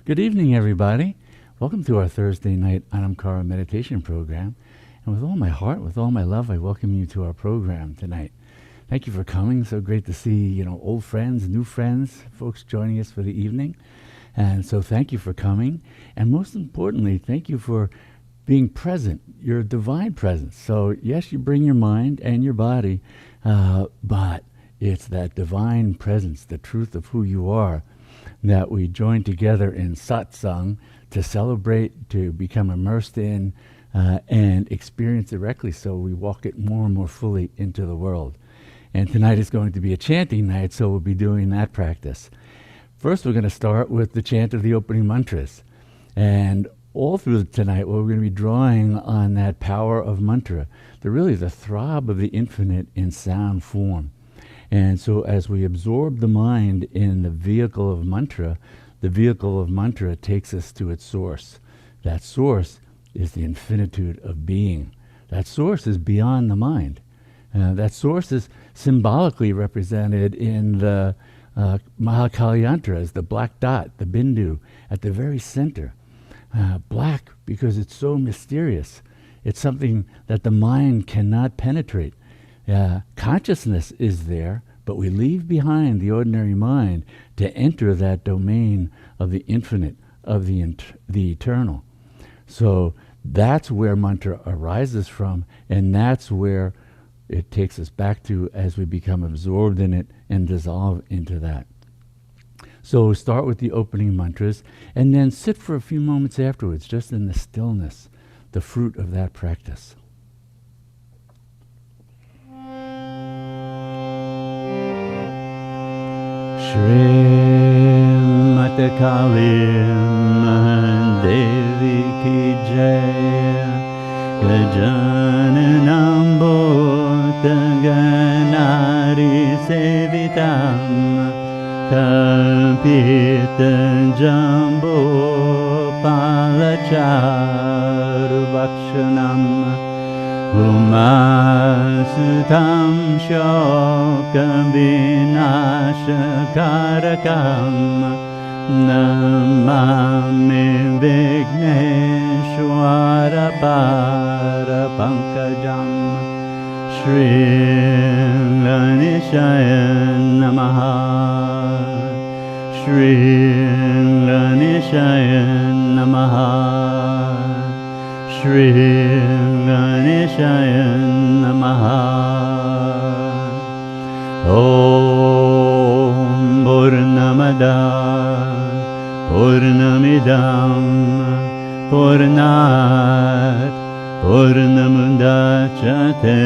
Good evening, everybody. Welcome to our Thursday night Anam Cara Meditation program. And with all my heart, with all my love, I welcome you to our program tonight. Thank you for coming. So great to see, old friends, new friends, folks joining us for the evening. And so thank you for coming. And most importantly, thank you for being present, your divine presence. So yes, you bring your mind and your body, but it's that divine presence, the truth of who you are, that we join together in satsang to celebrate, to become immersed in, and experience directly, so we walk it more and more fully into the world. And tonight is going to be a chanting night, so we'll be doing that practice. First, we're going to start with the chant of the opening mantras. And all through tonight, we're going to be drawing on that power of mantra, the throb of the infinite in sound form. And so as we absorb the mind in the vehicle of mantra takes us to its source. That source is the infinitude of being. That source is beyond the mind. That source is symbolically represented in the Mahakalyantara as the black dot, the bindu, at the very center. Black because it's so mysterious. It's something that the mind cannot penetrate. Consciousness is there, but we leave behind the ordinary mind to enter that domain of the infinite, of the eternal. So that's where mantra arises from, and that's where it takes us back to as we become absorbed in it and dissolve into that. So start with the opening mantras, and then sit for a few moments afterwards, just in the stillness, the fruit of that practice. Shri Kalim Devi Ki Jai Gajananam Bhutta Ganari Sevitam Kalpita Jambo Palacharu Bhakshanam Umasutam Shokam Vinashakarakam Namami Vigneshwara Parapankajam Shri Ganeshaya Namaha Shri Ganeshaya Namaha Shri Ganeshaya Namaha. Om Purnamada Purnamidam Purnat Purnamudachyate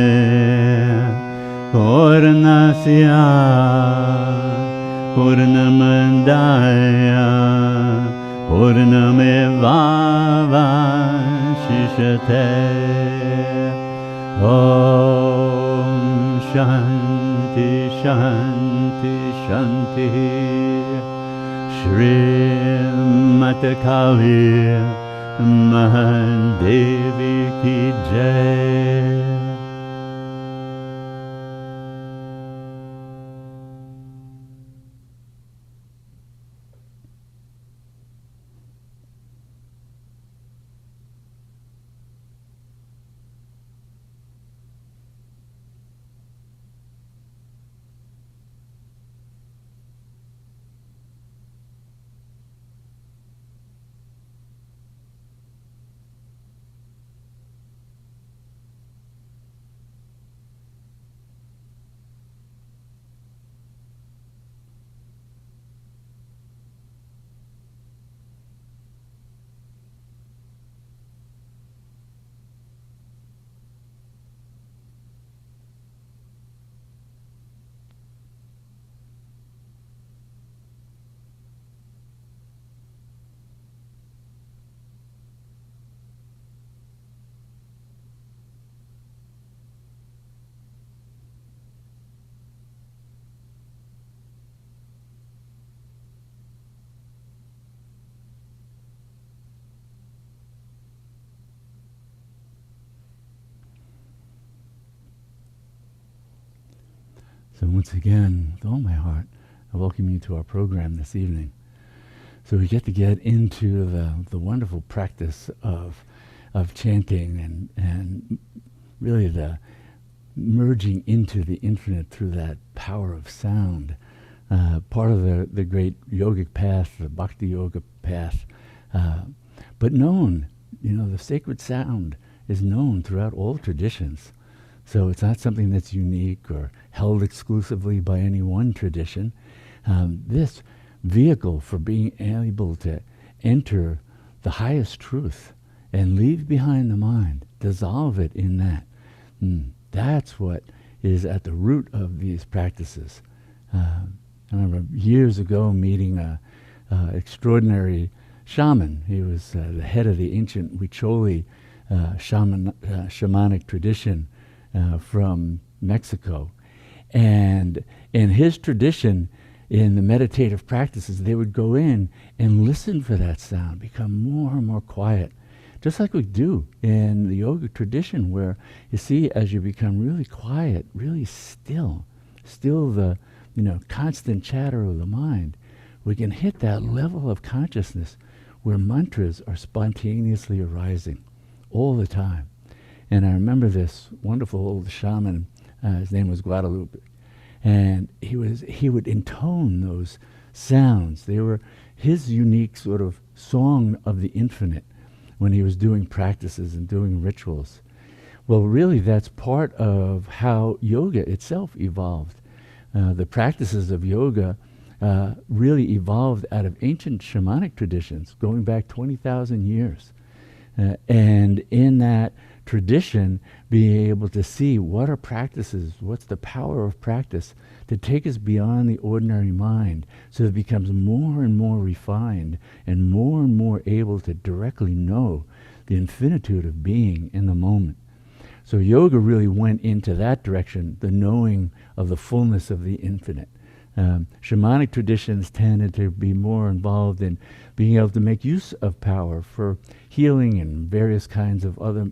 Purnasya Purnamandaya Purnamevavashishate. Om Shanti Shanti Shanti. Shri Kali Mahadevi Ki Jai. So once again, with all my heart, I welcome you to our program this evening. So we get to get into the wonderful practice of chanting and really the merging into the infinite through that power of sound. Part of the great yogic path, the bhakti yoga path, but known, the sacred sound is known throughout all traditions. So it's not something that's unique or held exclusively by any one tradition. This vehicle for being able to enter the highest truth and leave behind the mind, dissolve it in that. That's what is at the root of these practices. I remember years ago meeting an extraordinary shaman. He was the head of the ancient Huicholi shamanic tradition from Mexico. And in his tradition, in the meditative practices, they would go in and listen for that sound, become more and more quiet. Just like we do in the yoga tradition, where you see, as you become really quiet, really still the constant chatter of the mind, we can hit that level of consciousness where mantras are spontaneously arising all the time. And I remember this wonderful old shaman, his name was Guadalupe, and he would intone those sounds. They were his unique sort of song of the infinite when he was doing practices and doing rituals. Well, really, that's part of how yoga itself evolved. The practices of yoga really evolved out of ancient shamanic traditions going back 20,000 years. And in that tradition, being able to see what are practices, what's the power of practice to take us beyond the ordinary mind so it becomes more and more refined and more able to directly know the infinitude of being in the moment. So yoga really went into that direction, the knowing of the fullness of the infinite. Shamanic traditions tended to be more involved in being able to make use of power for healing and various kinds of other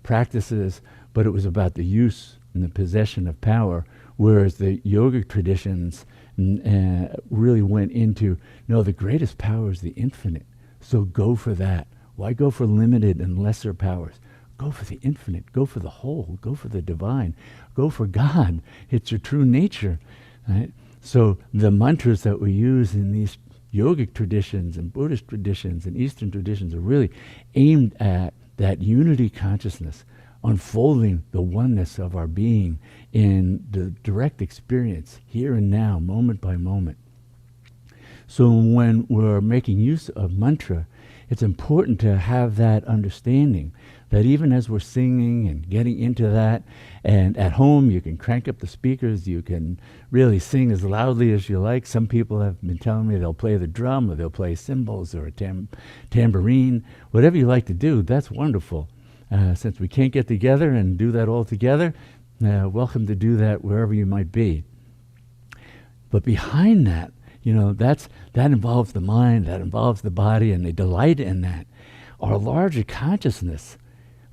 practices, but it was about the use and the possession of power, whereas the yogic traditions really went into, no, the greatest power is the infinite, so go for that. Why go for limited and lesser powers? Go for the infinite, go for the whole, go for the divine, go for God. It's your true nature. Right? So the mantras that we use in these yogic traditions and Buddhist traditions and Eastern traditions are really aimed at that unity consciousness, unfolding the oneness of our being in the direct experience, here and now, moment by moment. So when we're making use of mantra, it's important to have that understanding that even as we're singing and getting into that, and at home you can crank up the speakers, you can really sing as loudly as you like. Some people have been telling me they'll play the drum or they'll play cymbals or a tambourine. Whatever you like to do, that's wonderful. Since we can't get together and do that all together, welcome to do that wherever you might be. But behind that, that involves the mind, that involves the body, and they delight in that. Our larger consciousness,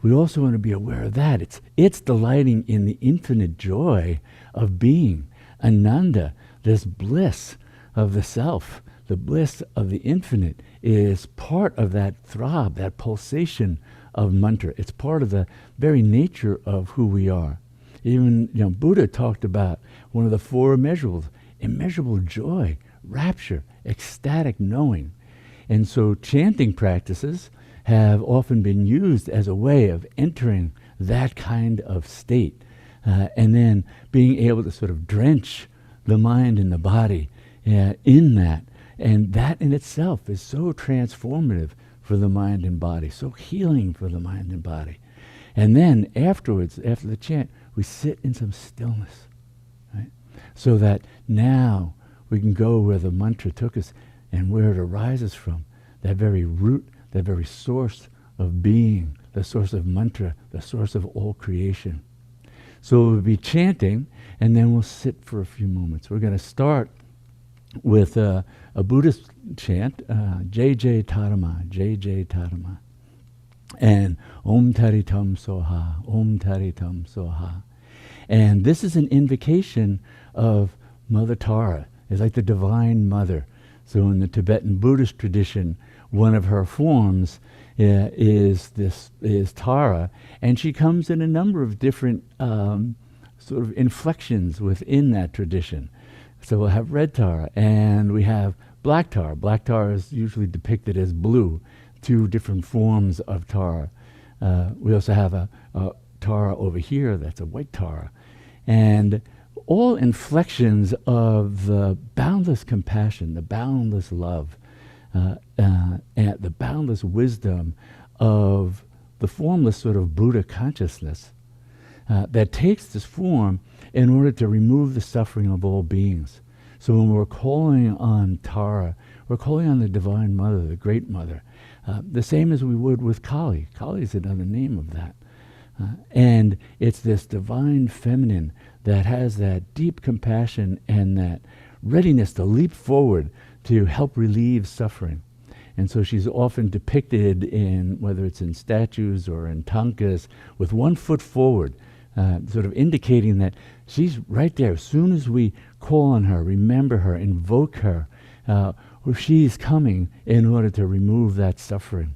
we also want to be aware of that. It's delighting in the infinite joy of being. Ananda, this bliss of the self, the bliss of the infinite, is part of that throb, that pulsation of mantra. It's part of the very nature of who we are. Even Buddha talked about one of the four immeasurables, immeasurable joy, rapture, ecstatic knowing. And so chanting practices have often been used as a way of entering that kind of state, and then being able to sort of drench the mind and the body in that. And that in itself is so transformative for the mind and body, so healing for the mind and body. And then afterwards, after the chant, we sit in some stillness, right? So that now we can go where the mantra took us and where it arises from, that very root, that very source of being, the source of mantra, the source of all creation. So we'll be chanting, and then we'll sit for a few moments. We're going to start with a Buddhist chant, Jai Jai Tarama, Jai Jai Tarama. And Om Taritam Soha, Om Taritam Soha. And this is an invocation of Mother Tara. It's like the Divine Mother, So in the Tibetan Buddhist tradition, one of her forms is Tara, and she comes in a number of different sort of inflections within that tradition. So we'll have red Tara, and we have black Tara. Black Tara is usually depicted as blue, two different forms of Tara. We also have a Tara over here that's a white Tara. And all inflections of the boundless compassion, the boundless love, and the boundless wisdom of the formless sort of Buddha consciousness that takes this form in order to remove the suffering of all beings. So when we're calling on Tara, we're calling on the Divine Mother, the Great Mother, the same as we would with Kali. Kali is another name of that. And it's this divine feminine that has that deep compassion and that readiness to leap forward to help relieve suffering. And so she's often depicted in, whether it's in statues or in tankas, with one foot forward, sort of indicating that she's right there. As soon as we call on her, remember her, invoke her, she's coming in order to remove that suffering.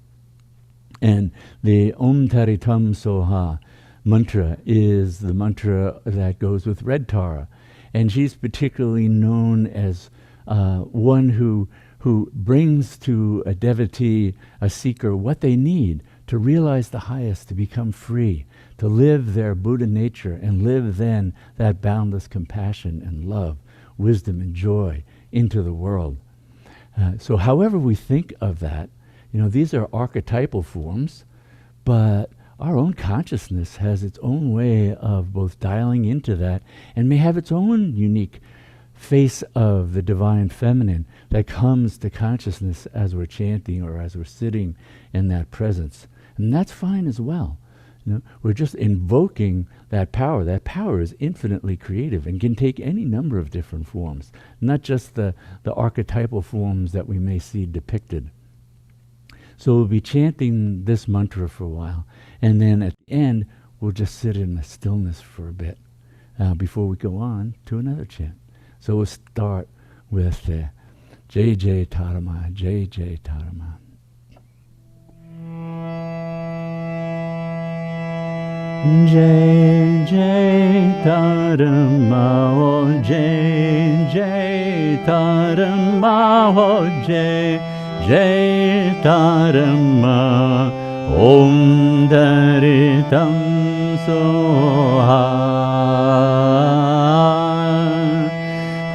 And the Om Tari Tum Soha mantra is the mantra that goes with red Tara. And she's particularly known as one who brings to a devotee, a seeker, what they need to realize the highest, to become free, to live their Buddha nature and live then that boundless compassion and love, wisdom and joy into the world. So however we think of that, these are archetypal forms, but our own consciousness has its own way of both dialing into that and may have its own unique face of the divine feminine that comes to consciousness as we're chanting or as we're sitting in that presence. And that's fine as well. We're just invoking that power. That power is infinitely creative and can take any number of different forms, not just the archetypal forms that we may see depicted. So we'll be chanting this mantra for a while, and then at the end, we'll just sit in the stillness for a bit before we go on to another chant. So we'll start with Jai Jai Tarama, Jai Jai Tarama. Jai Jai Tarama, oh Jai Jai Tarama, oh Jai Jai Tarama, Om Daritam Soha,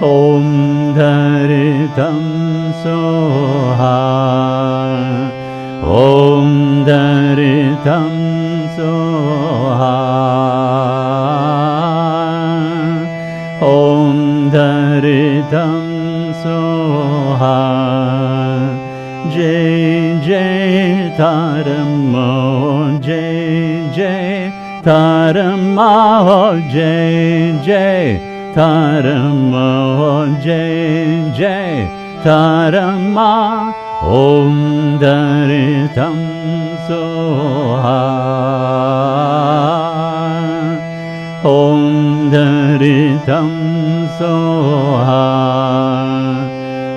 Om Daritam Soha, Om Daritam Soha, Om Daritam Soha. Jai Jai Tarama, Jai Jai Tarama, Jai Jai Tarama, Jai Jai Tarama, Om Daritam Soha, Om Daritam Soha,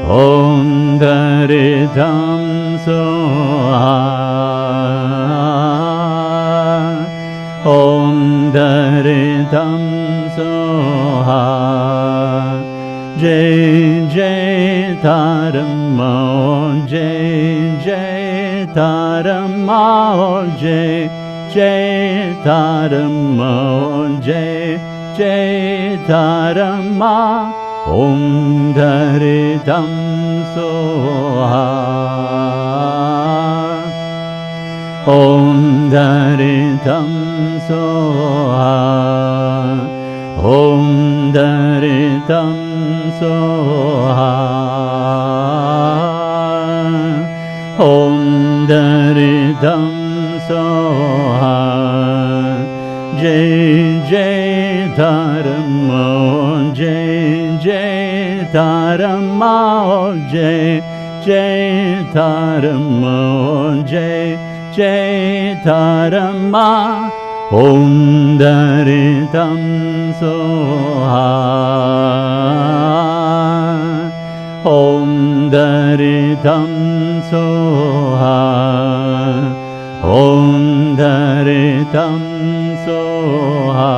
Om Daritam Soha, Om Daritam Soha, Jai Jai Tarama, Jai Jai Tarama, Jai Jai Tarama, Jai Jai Tarama, Om Daritam Soha, Om Daritam Soha, Om Daritam Soha, Om Daritam Soha, Jai Jai Tarama, Jai Jai Tarama, Jai Jai Tarama, Jai Jai Tarama, Om Daritam Soha, Om Daritam Soha, Om Daritam Soha,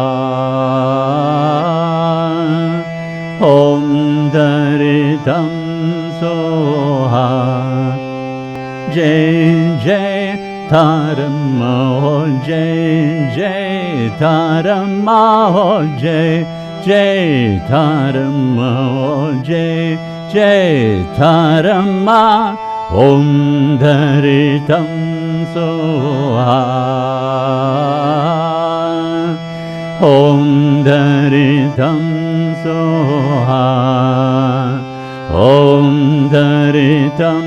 Om Daritam Soha. Jai Jai Tarama, Jai Jai Tarama, Jai Jai Tarama, Jai Jai Tarama. Om Daritam Soha, Om Daritam Soha, Om Daritam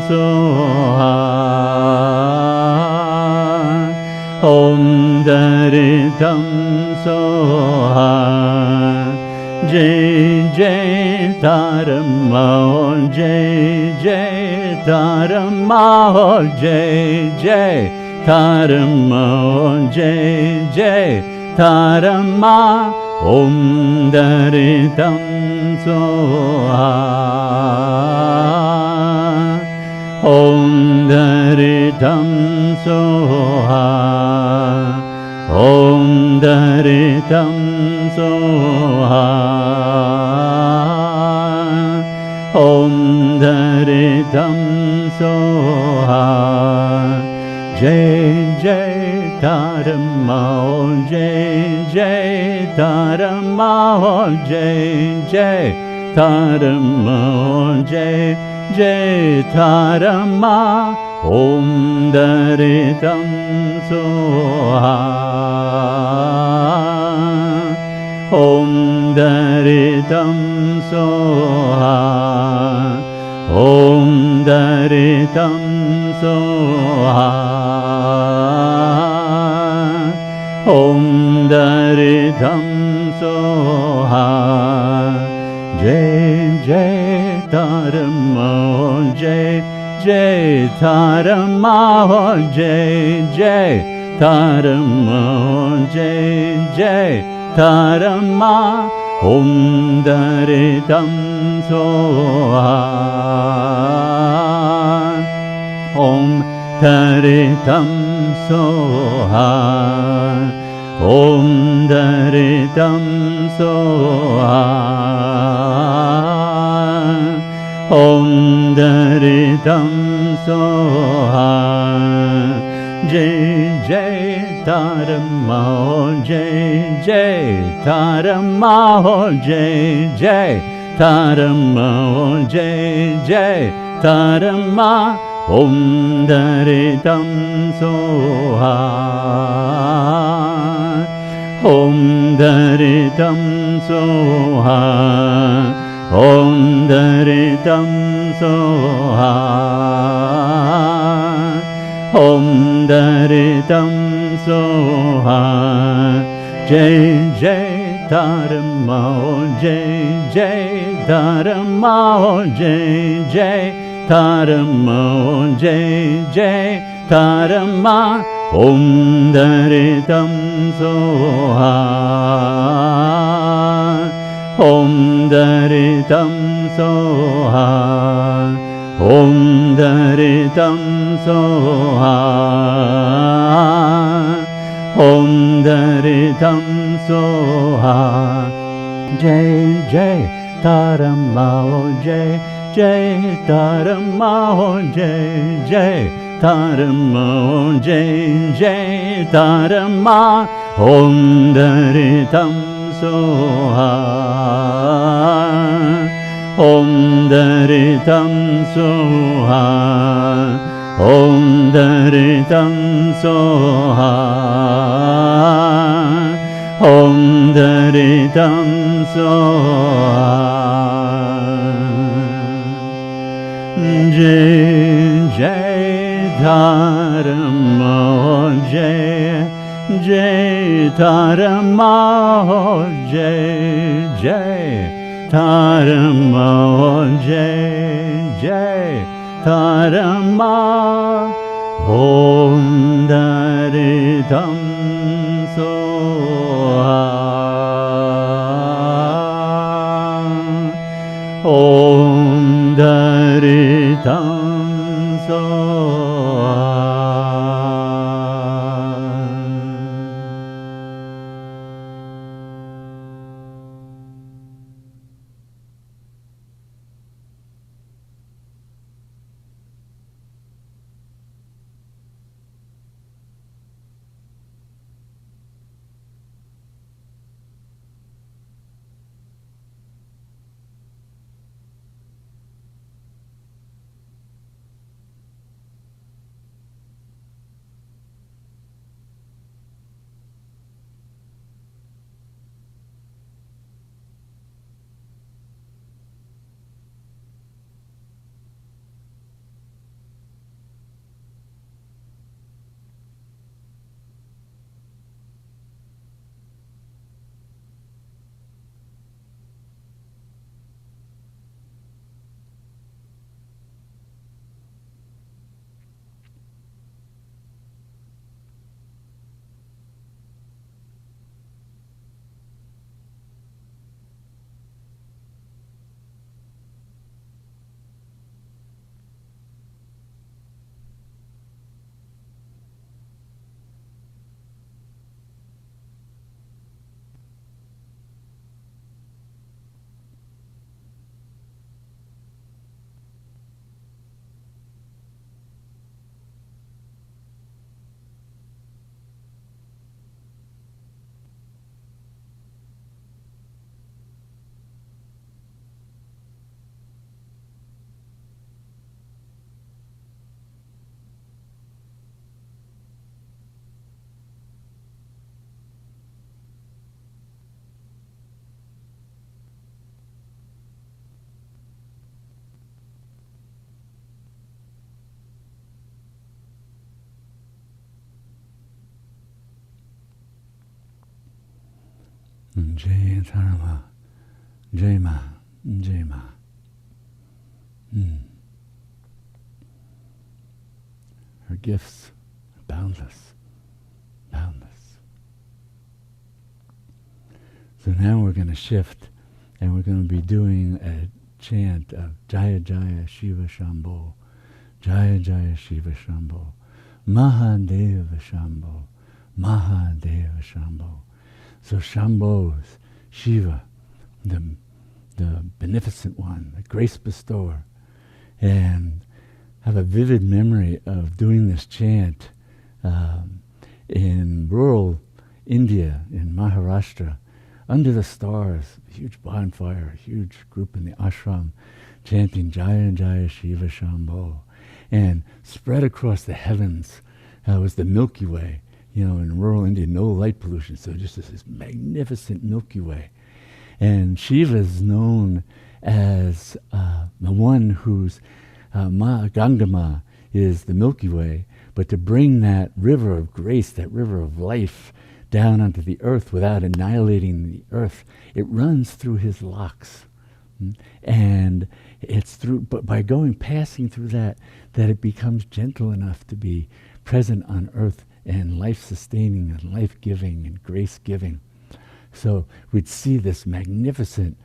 Soha, Om Daritam Soha. Jai Jai Tarama, Jai Jai Tarama, Jai Jai Tarama, Jai Jai Tarama. Om Daritam Soha, Om Daritam Soha, Om Daritam Soha, Om Daritam Soha. Jai Jai Tarama, Jai Jai Tarama, Jai Jai Tarama, Jai Jai Tarama. Om Daritam Soha, Om Daritam Soha, Om Daritam Soha, Om Daritam Soha. Jai Jai Tarama, Jai Jai Tarama, Jai Jai Tarama, Jai Jai Tarama. Om Daritam Soha, Om Daritam Soha, Om Daritam Soha, Om Daritam Soha. Jai Jai Tarama, Jai Jai Tarama, Jai Jai Tarama, Jai Jai Tarama. Om Daritam Soha, Om Daritam Soha, Om Daritam Soha, Om Daritam Soha. Jai Jai Tarama, Jai Jai Tarama, Jai Jai Tarama, Jai Jai Tarama. Om Daritam Soha, Om Daritam Soha, Om Daritam Soha, Om Daritam Soha. Jai Jai Tarama, Jai Jai Tarama, Jai Jai Tarama, Jai Jai Tarama. Om Daritam Soha, Om Daritam Soha, Om Daritam Soha, Om Daritam Soha. Jai Jai Dharma, Jai Jai Dharma, Jai Jai Dharma, Jai Jai Dharma. Om Daritam Soha, Om Jai Tarama, Jai Ma, Jai Ma. Her gifts are boundless, boundless. So now we're going to shift, and we're going to be doing a chant of Jaya Jaya Shiva Shambho, Jaya Jaya Shiva Shambho, Mahadeva Shambho, Mahadeva Shambho. So Shambho's Shiva, the beneficent one, the grace bestower. And I have a vivid memory of doing this chant in rural India, in Maharashtra, under the stars, a huge bonfire, a huge group in the ashram, chanting Jaya Jaya Shiva Shambho. And spread across the heavens was the Milky Way. You know, in rural India, no light pollution, so just this magnificent Milky Way. And Shiva is known as the one whose Gangama is the Milky Way, but to bring that river of grace, that river of life, down onto the earth without annihilating the earth, it runs through his locks. And it's through, but by passing through that it becomes gentle enough to be present on earth and life-sustaining and life-giving and grace-giving. So we'd see this magnificent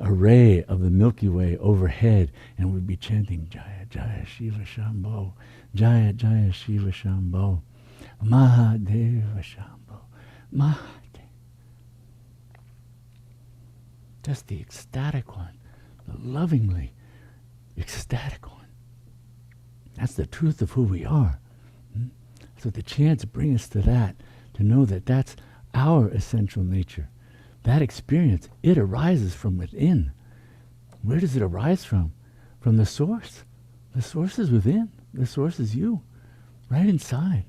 array of the Milky Way overhead, and we'd be chanting Jaya Jaya Shiva Shambho, Jaya Jaya Shiva Shambho, Mahadeva Shambho, Mahadeva. Just the ecstatic one, the lovingly ecstatic one. That's the truth of who we are. So the chants bring us to that, to know that that's our essential nature. That experience, it arises from within. Where does it arise from? From the source. The source is within. The source is you, right inside.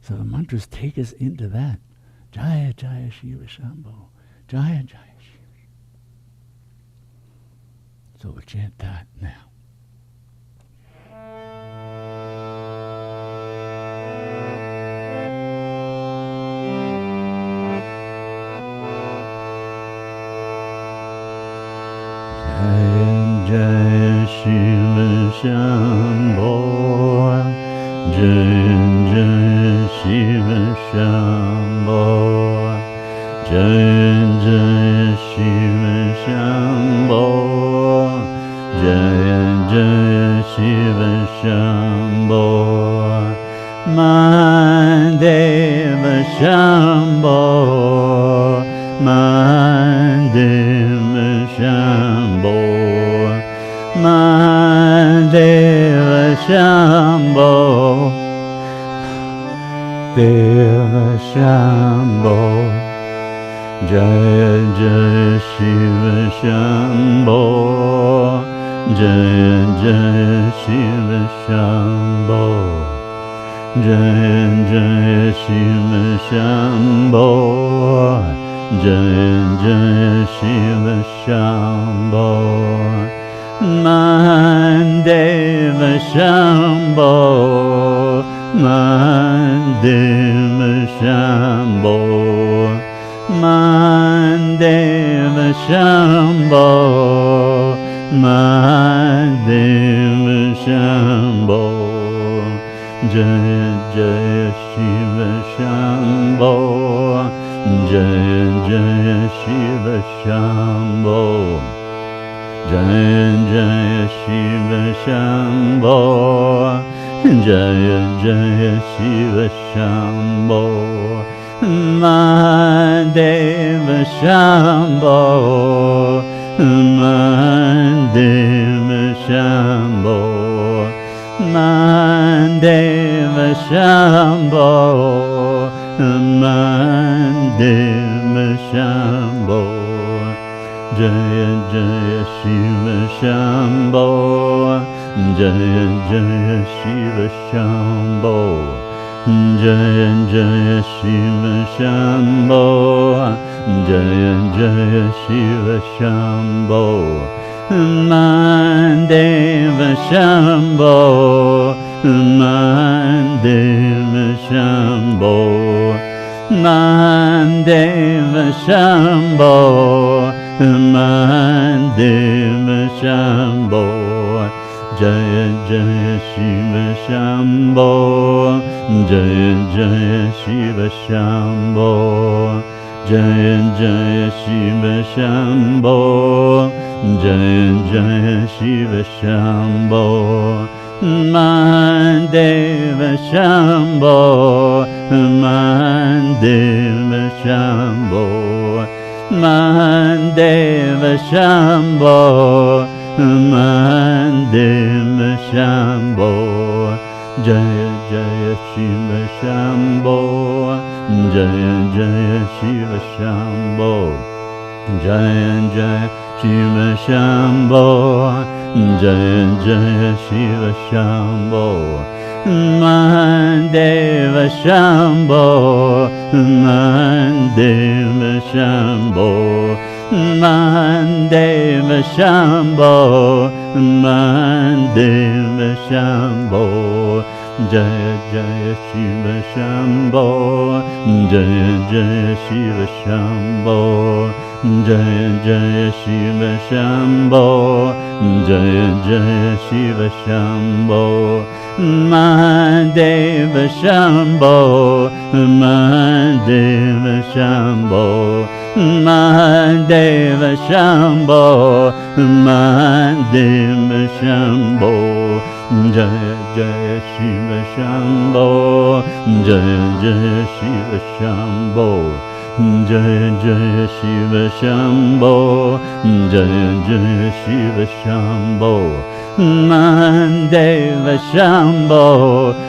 So the mantras take us into that. Jaya Jaya Shiva Shambho, Jaya Jaya Shiva. So we'll chant that now. Jaya Shiva Shambho, Jaya Jaya Shiva Shambho, Jaya Jaya Shiva Shambho, Jaya Jaya Shiva Shambho, Mahadeva Shambho, Mahadeva Shambho, Mahadeva Shambho, Deva Shambho, Jaya Jaya Shiva Shambho, Jaya Jaya Shiva Shambho, Jaya Jaya Shiva Shambho, Jaya Jaya Shiva Shambho, Mahadeva Shambho, Mahadeva Shambho, Mahadeva Shambho, Mahadeva Shambho, Jaya Jaya Shiva Shambho, Jaya Jaya Shiva Shambho, Jaya Jaya Shiva Shambho, Jaya Jaya Shiva Shambho, Mahadeva Shambho, Mahadeva Shambho, Mahadeva Shambho, Mahadeva Shambho, Jaya Jaya Shiva Shambho, Jaya Jaya Shiva Shambho, Jaya Jaya Shiva Shambho, Jaya Jaya Shiva Shambho, Mahadeva Shambho, Mahadeva Shambho, Mandeva Shambho, Mandeva Shambho, Jaya Jaya Shiva Shambho, Jaya Jaya Shiva Shambho, Jaya Jaya Shiva Shambho, Jaya Jaya Shiva Shambho, Mandeva Shambho, Mandeva Shambho, Mandeva Shambho, Mandeva Shambho, Jaya Jaya Shiva Shambho, Jaya Jaya Shiva Shambho, Jaya Jaya Shiva Shambho, Jaya Jaya Shiva Shambho, Mandeva Shambho, Mandeva Shambho, Mandeva Shambho, Mandeva Shambho, Jaya Jaya Shiva Shambho, Jaya Jaya Shiva Shambho, Jaya Jaya Shiva Shambho, Jaya Jaya Shiva Shambho, Mandeva Shambho, Mandeva Shambho, Mandeva Shambho, Mandeva Shambho, Jaya Jaya Shiva Shambho, Jaya Jaya Shiva Shambho, Jaya Jaya Shiva Shambho, Jaya Jaya Shiva Shambho, Mandeva Shambho,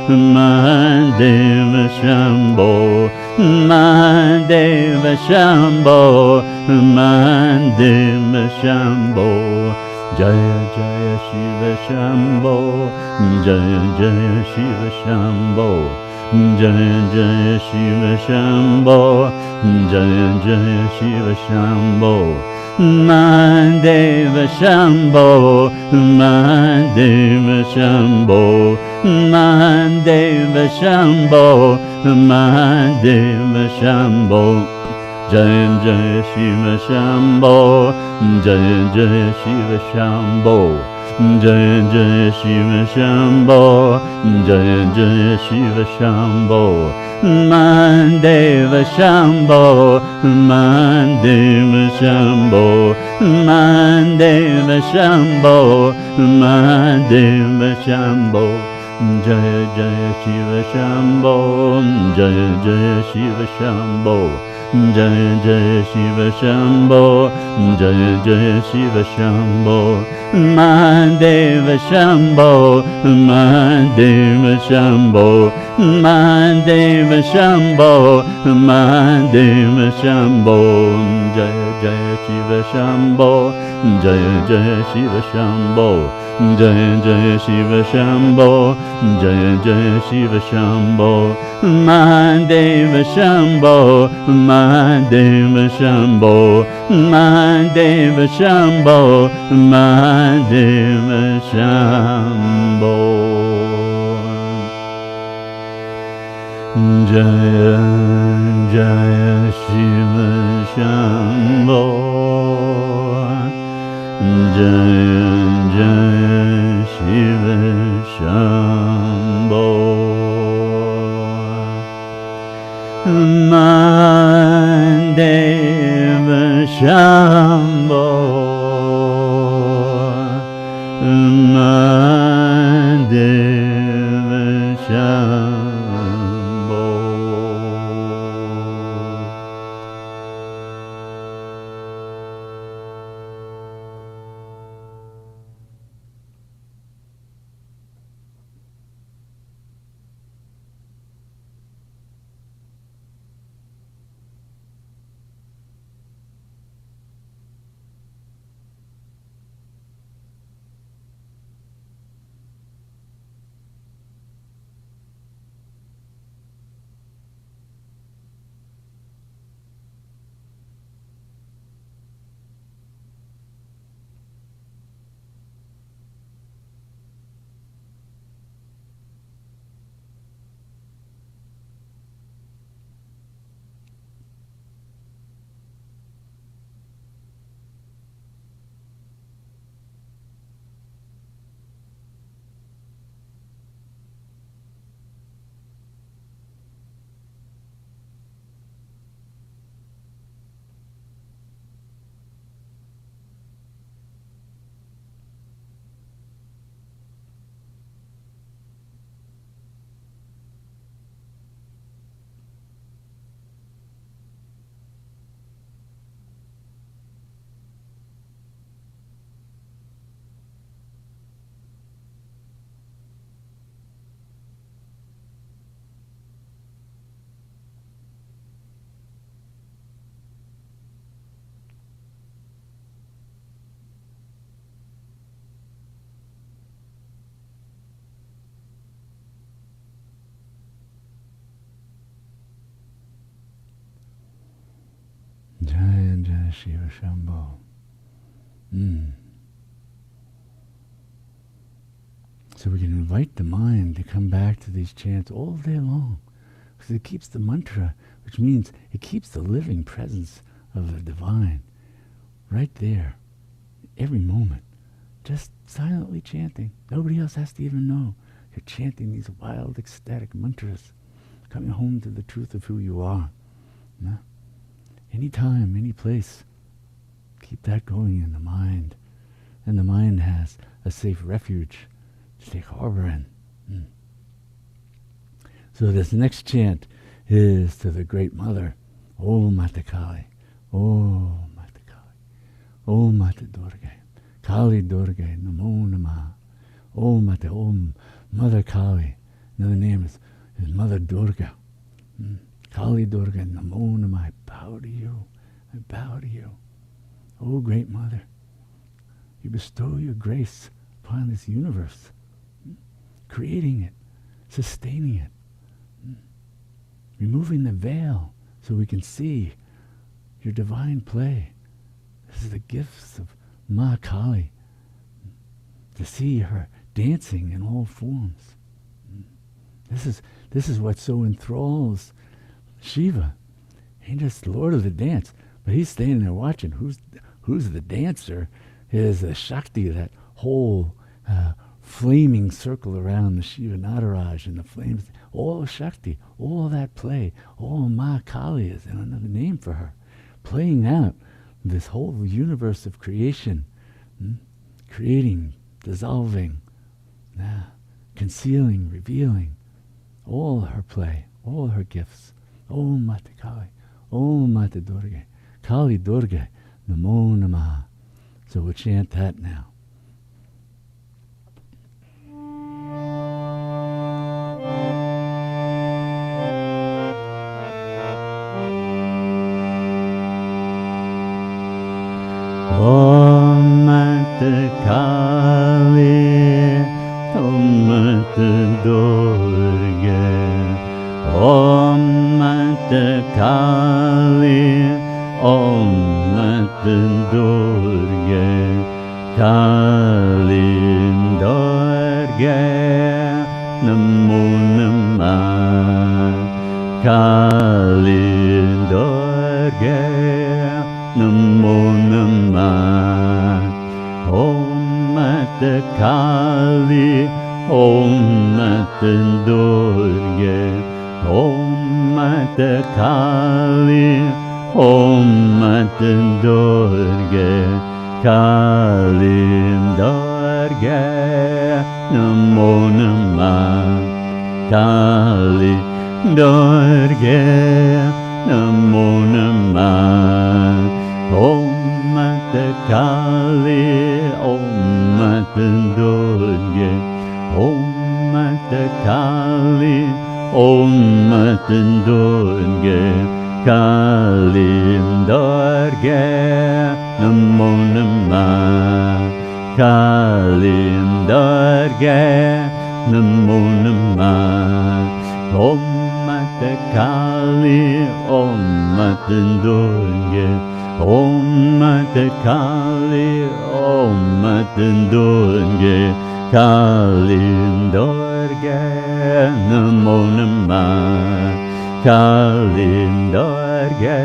Mandeva Shambho, Mandeva Shambho, Mandeva Shambho, Jaya Jaya Shiva Shambho, Jaya Jaya Shiva Shambho, Jaya Jaya Shiva Shambho, Jaya Jaya Shiva Shambho, Mandeva Shambho, Mandeva Shambho, Mandeva Shambho, Mandeva Shambho, Jaya Jaya Shiva Shambho, Jaya Jaya Shiva Shambho, Jaya Jaya Shiva Shambho, Jaya Jaya Shiva Shambho, Mandeva Shambho, Mandeva Shambho, Mandeva Shambho, Mandeva Shambho, Jaya Jaya Shiva Shambho, Jaya Jaya Shiva Shambho, Jaya Jaya Shiva Shambho, Jaya Jaya Shiva Shambho, Mandeva Shambho, Mandeva Shambho, Mandeva Shambho, Mandeva Shambho, Jaya Jaya Shiva Shambho, Jaya Jaya Shiva Shambho, Jaya Jaya Shiva Shambho, Jaya Jaya Shiva Shambho, Mandeva Shambho, Mandeva Shambho, Mandeva Shambho, Mandeva Shambho, Jaya Jaya Shiva Shambho, Jaya Jaya Shiva Shambho, Mandeva Shambho, Mandeva Shambho. Jaya Shiva Shambho. So we can invite the mind to come back to these chants all day long, because it keeps the mantra, which means it keeps the living presence of the divine right there, every moment, just silently chanting. Nobody else has to even know. You're chanting these wild, ecstatic mantras, coming home to the truth of who you are. Yeah? Any time, any place, keep that going in the mind. And the mind has a safe refuge to take harbor in. So this next chant is to the Great Mother, Om Mata Kali, Om Mata Kali, Om Mata Durga, Kali Durga, Namo Namah, Om Mata, Om Mother Kali. Another name is Mother Durga. Kali Durga, Namo Namah. I bow to you. I bow to you. O Great Mother, you bestow your grace upon this universe, creating it, sustaining it, removing the veil so we can see your divine play. This is the gifts of Ma Kali, to see her dancing in all forms. This is what so enthralls Shiva. He ain't just the Lord of the dance, but he's standing there watching. Who's the dancer is the Shakti, that whole flaming circle around the Shiva Nataraj and the flames, all Shakti, all that play, all Ma Kali is another name for her, playing out this whole universe of creation, creating, dissolving, concealing, revealing, all her play, all her gifts. Om Mata Kali, Om Mata Durga, Kali Durga, Namo Namah. So we'll chant that now. Om Mata Kali, Om Mata Durga, Om Mata Kali, Om Mata Durga, Kali Durga, Namo Namah, Kali Durga, Namo Namah. Om Mata Kali, Om Mata Durga, Om Mata Kali, Om Mata Durga, Kali Durga, Namo Namah, Kali Durga, Namo Namah. Om Mata Kali, Om Mata Durga, Om Mata Kali, Om Mata Durga, Kali Durga, Namo Namah, Kali Durga, Namo Namah. Om Mata Kali, Om Mata Durga, Om Mata Kali, Om Mata Durga, Kali Durga, Namo Namah, Kali Durga,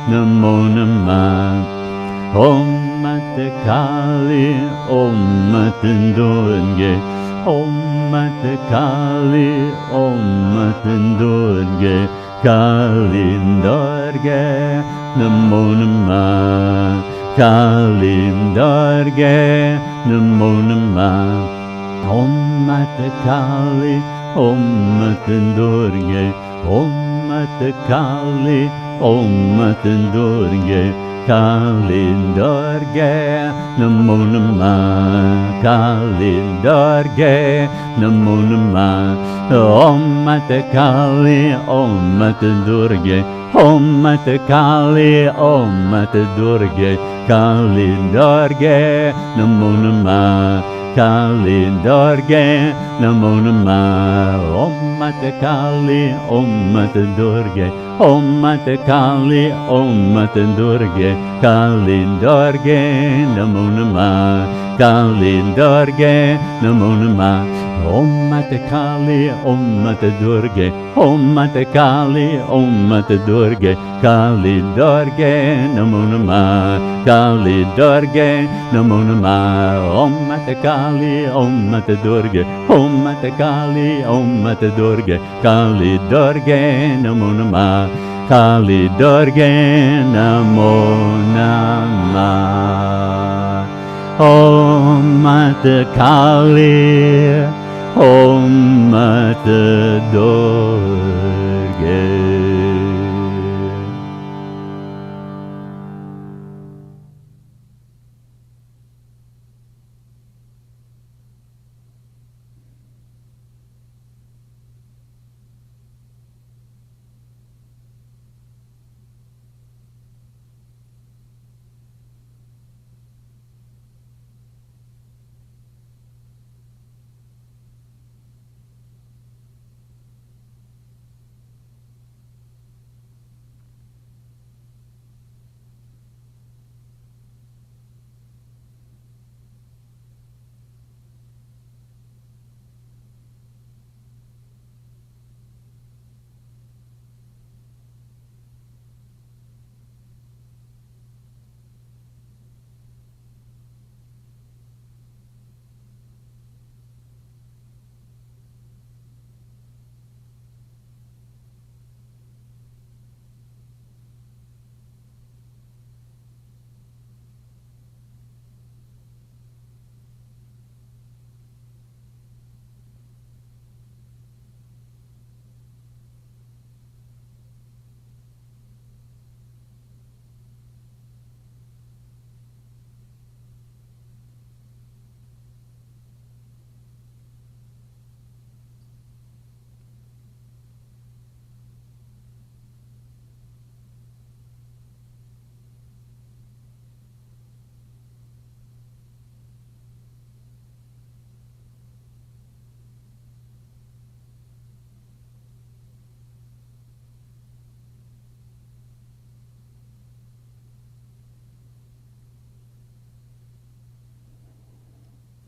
Namo Namah. Om Mata Kali, Om Mata Durga, Om Mata Kali, Om Mata Durga, Kali Durga, Namo Namah, Kali Durga, Namo Namah. Om Mata Kali, Om Mata Durga, Om Mata Kali, Om Mata Durga, Kali Durga, Namo Namah, Kali Durga, Namo Namah. Om Mata Kali, Om Mata Durga, Om Mata Kali, Om Mata Durga, Kali Durga, Namo Namah, Kali Durga Namo Namah. Om Mata Kali, Om Mata Durga, Om Mata Kali, Om Mata Durga, Kali Durga Namo Namah. Kali Durga Namo Namah. Om Mata Kali, Om Mata Durga, Om Mata Kali, Om Mata Durga, Kali Durga Namo Namah. Kali Durga Namo Namah. Om Mata Kali, Om Mata Durga, Om Mata Kali, Om Mata Durga, Kali Durga Namo Namah. Kali Durga Namo Namah. Om Mata Kali, Om Mata Durga.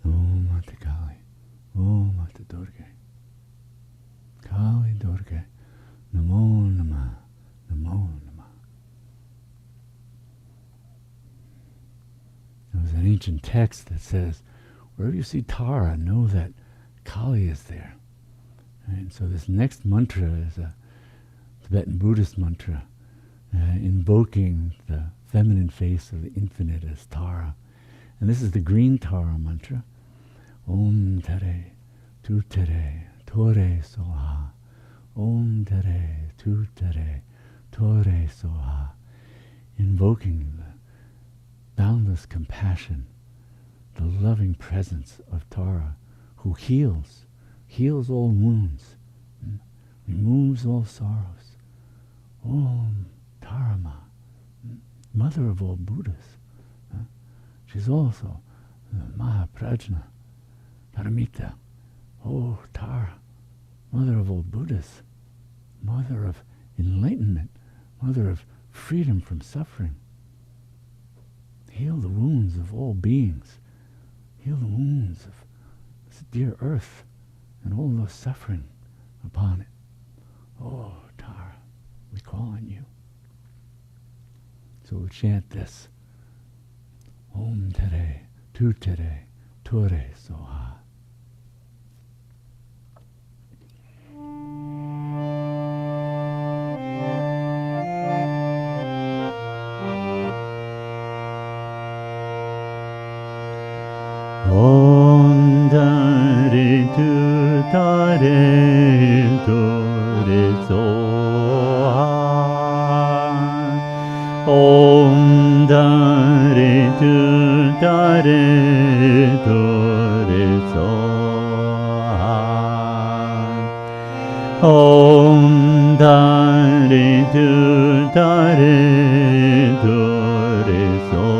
Om Mata Kali, Om Mata Durga, Kali Durga, Namo Namah, Namo Namah. There's an ancient text that says, wherever you see Tara, know that Kali is there. And so this next mantra is a Tibetan Buddhist mantra, invoking the feminine face of the infinite as Tara. And this is the green Tara mantra. Om Tere, Tu Tere, Tore Soha. Om Tere, Tu Tere, Tore Soha. Invoking the boundless compassion, the loving presence of Tara, who heals all wounds, removes all sorrows. Om Tarama, mother of all Buddhas. She's also the Maha Prajnaparamita. Oh, Tara, mother of all Buddhas, mother of enlightenment, mother of freedom from suffering. Heal the wounds of all beings. Heal the wounds of this dear earth and all those suffering upon it. Oh, Tara, we call on you. So we'll chant this. Om Tere, Tu Tere, Tore Soha. Om Tare Tu Tare Tore Soha. Om Tare Tu Tare Tore Soha. Om Tare Tu Tare Tore Soha.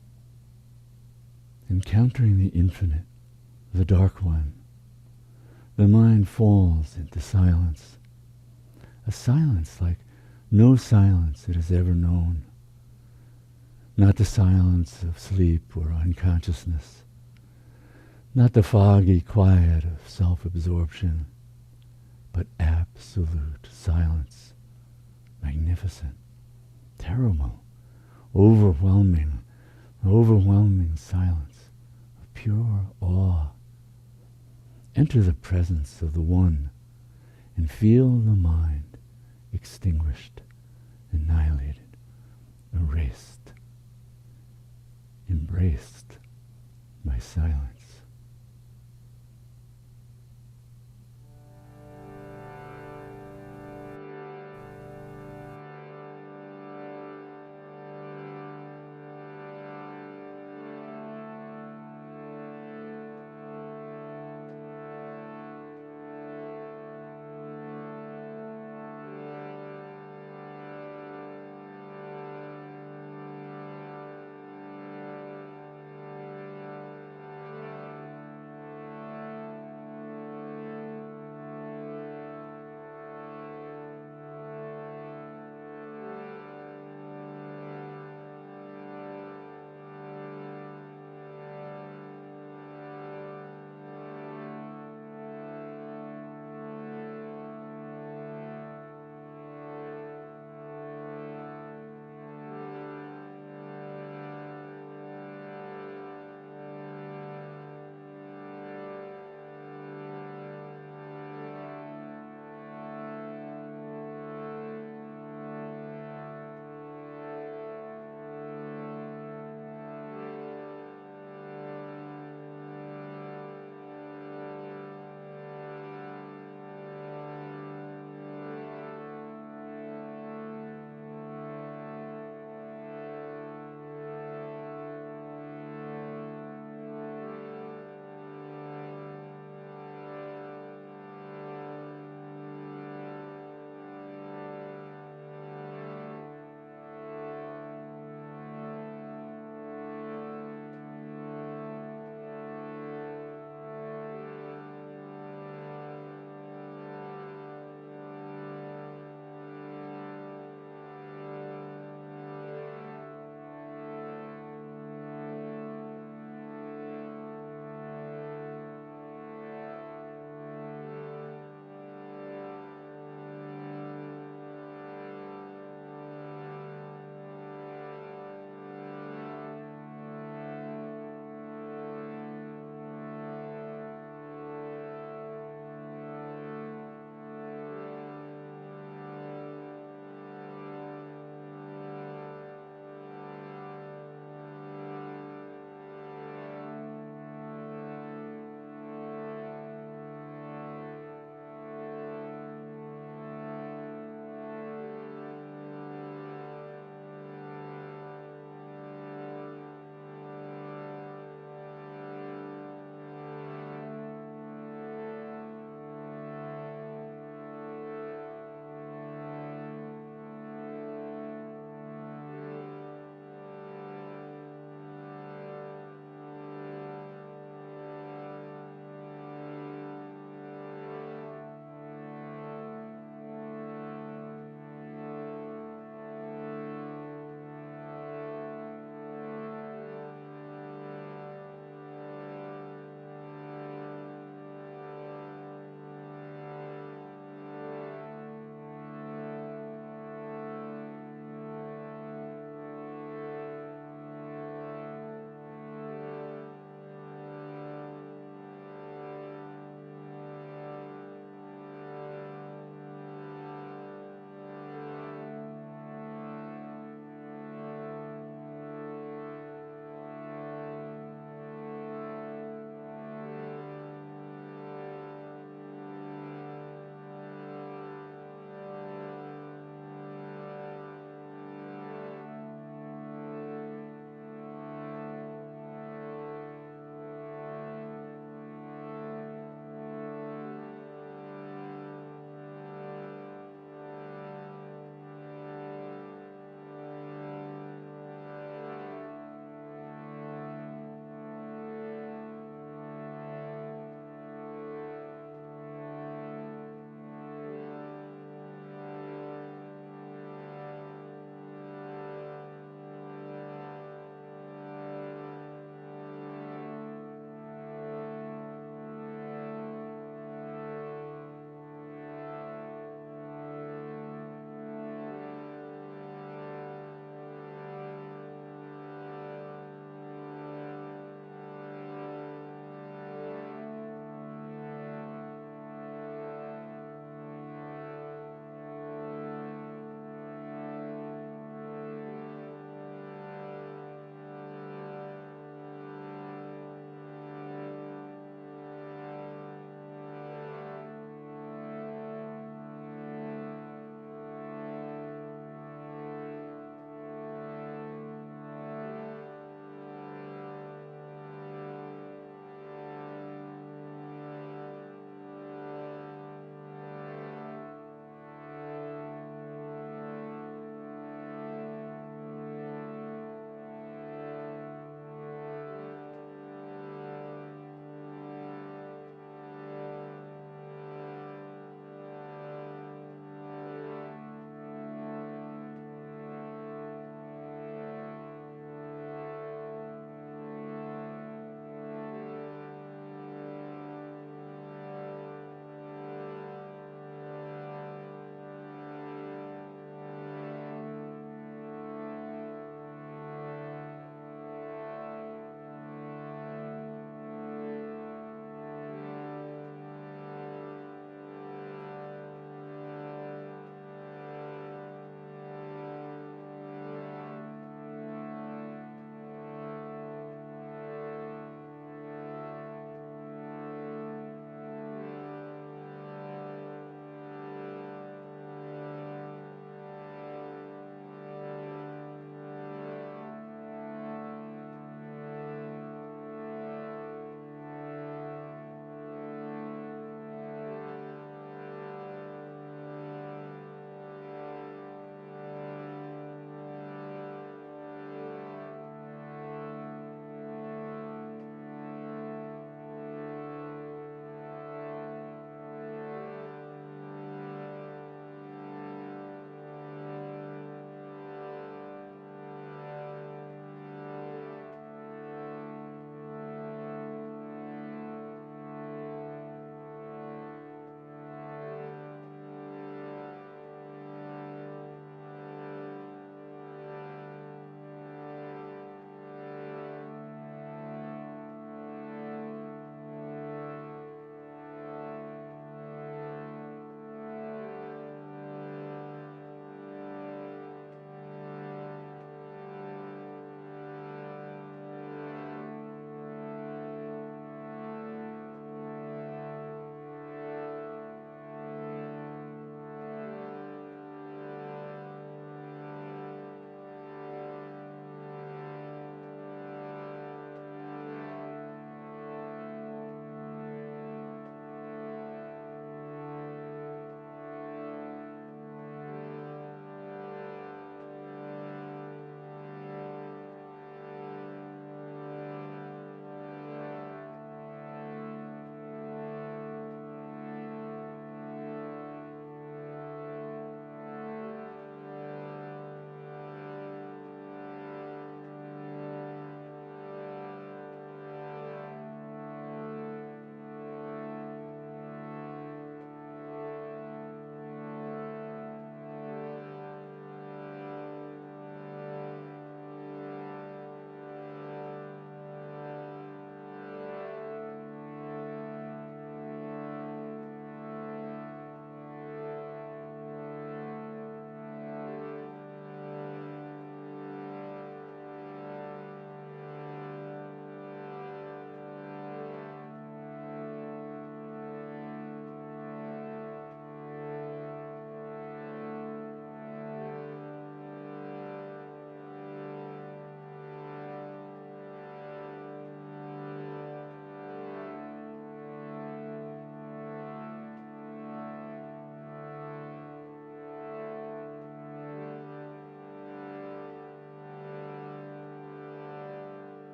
encountering the infinite, the dark one, the mind falls into silence, a silence like no silence it has ever known, not the silence of sleep or unconsciousness, not the foggy quiet of self-absorption, but absolute silence, magnificent, terrible, overwhelming silence of pure awe. Enter the presence of the One and feel the mind extinguished, annihilated, erased, embraced by silence.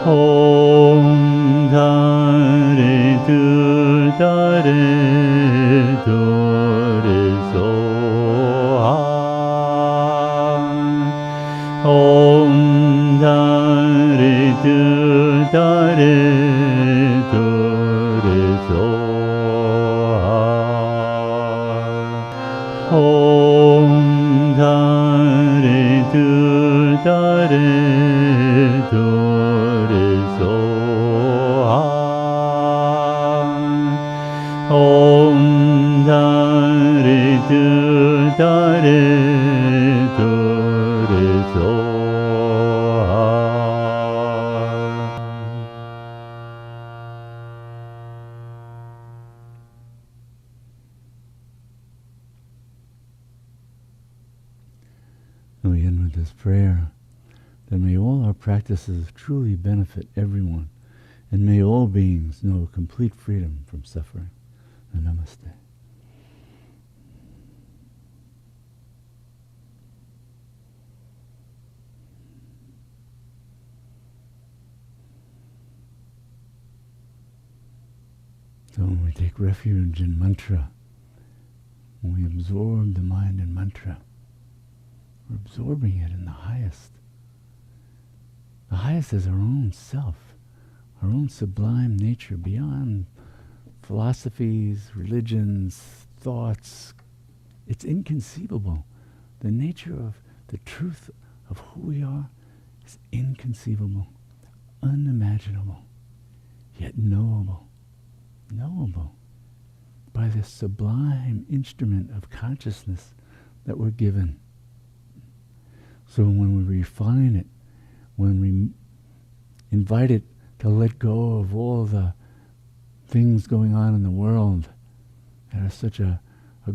Om Tare Tu Tare Tore Soha. Om Tare Tu Tare Tore Soha. Om Tare Tu Tare Tore Soha. Om Tare Tu Tare Tore Soha. We end with this prayer, that may all our practices truly benefit everyone, and may all beings know complete freedom from suffering. Namaste. So when we take refuge in mantra, when we absorb the mind in mantra, we're absorbing it in the highest. The highest is our own self, our own sublime nature, beyond philosophies, religions, thoughts. It's inconceivable. The nature of the truth of who we are is inconceivable, unimaginable, yet knowable. Knowable by this sublime instrument of consciousness that we're given. So when we refine it, when we invite it to let go of all the things going on in the world that are such a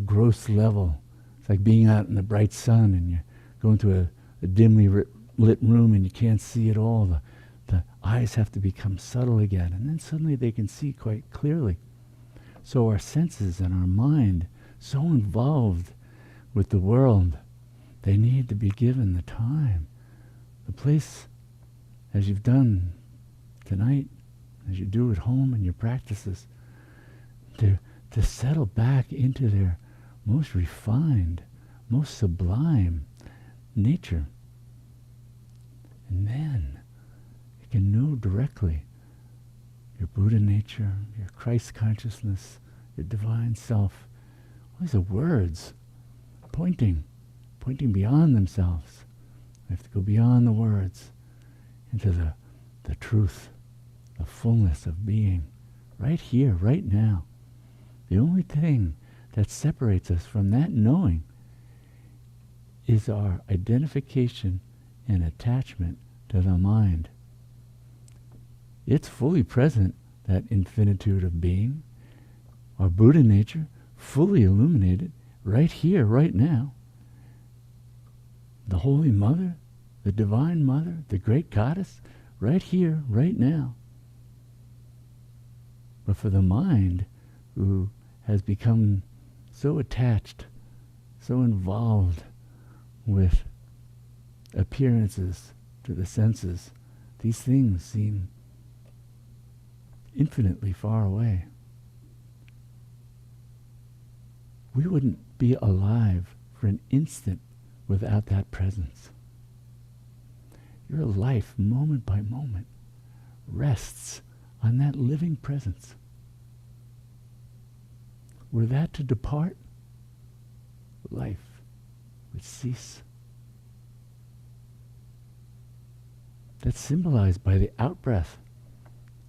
gross level. It's like being out in the bright sun and you go into a dimly lit room and you can't see it all. The eyes have to become subtle again, and then suddenly they can see quite clearly. So our senses and our mind, so involved with the world, they need to be given the time, the place, as you've done tonight, as you do at home in your practices, to settle back into their most refined, most sublime nature. And then you can know directly your Buddha nature, your Christ consciousness, your divine self. All these are words pointing beyond themselves. They have to go beyond the words into the truth, the fullness of being, right here, right now. The only thing that separates us from that knowing is our identification and attachment to the mind. It's fully present, that infinitude of being, our Buddha nature, fully illuminated, right here, right now. The Holy Mother, the Divine Mother, the Great Goddess, right here, right now. But for the mind, who has become so attached, so involved with appearances to the senses, these things seem infinitely far away. We wouldn't be alive for an instant without that presence. Your life, moment by moment, rests on that living presence. Were that to depart, life would cease. That's symbolized by the out-breath.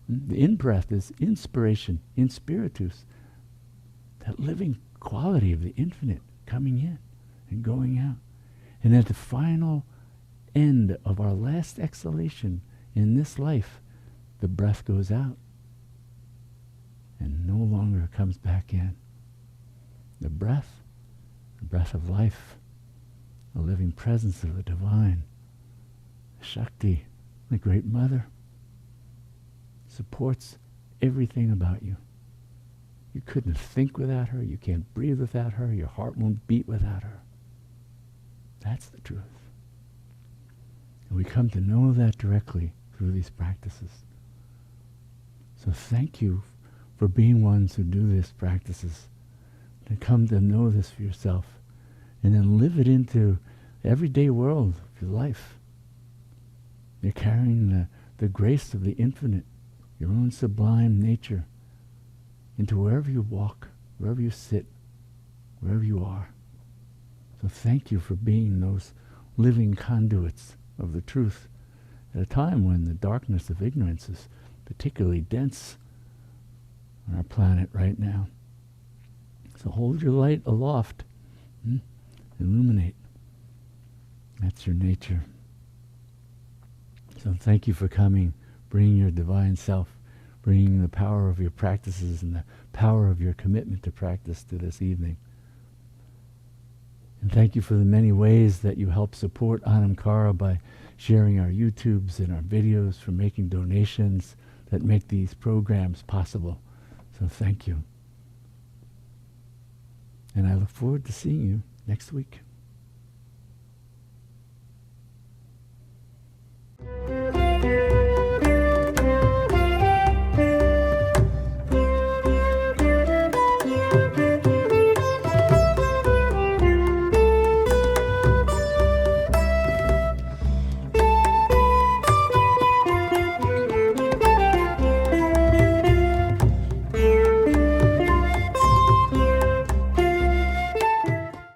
The in-breath is inspiration, in spiritus, that living quality of the infinite coming in and going out. And at the final end of our last exhalation in this life, the breath goes out and no longer comes back in. The breath of life, the living presence of the divine, Shakti, the Great Mother, supports everything about you. You couldn't think without her. You can't breathe without her. Your heart won't beat without her. That's the truth. And we come to know that directly through these practices. So thank you for being ones who do these practices, to come to know this for yourself, and then live it into the everyday world of your life. You're carrying the grace of the infinite, your own sublime nature, into wherever you walk, wherever you sit, wherever you are. So thank you for being those living conduits of the truth at a time when the darkness of ignorance is particularly dense on our planet right now. So hold your light aloft. Illuminate. That's your nature. So thank you for coming, bringing your divine self, bringing the power of your practices and the power of your commitment to practice to this evening. And thank you for the many ways that you help support Anam Cara by sharing our YouTubes and our videos, for making donations that make these programs possible. So thank you. And I look forward to seeing you next week.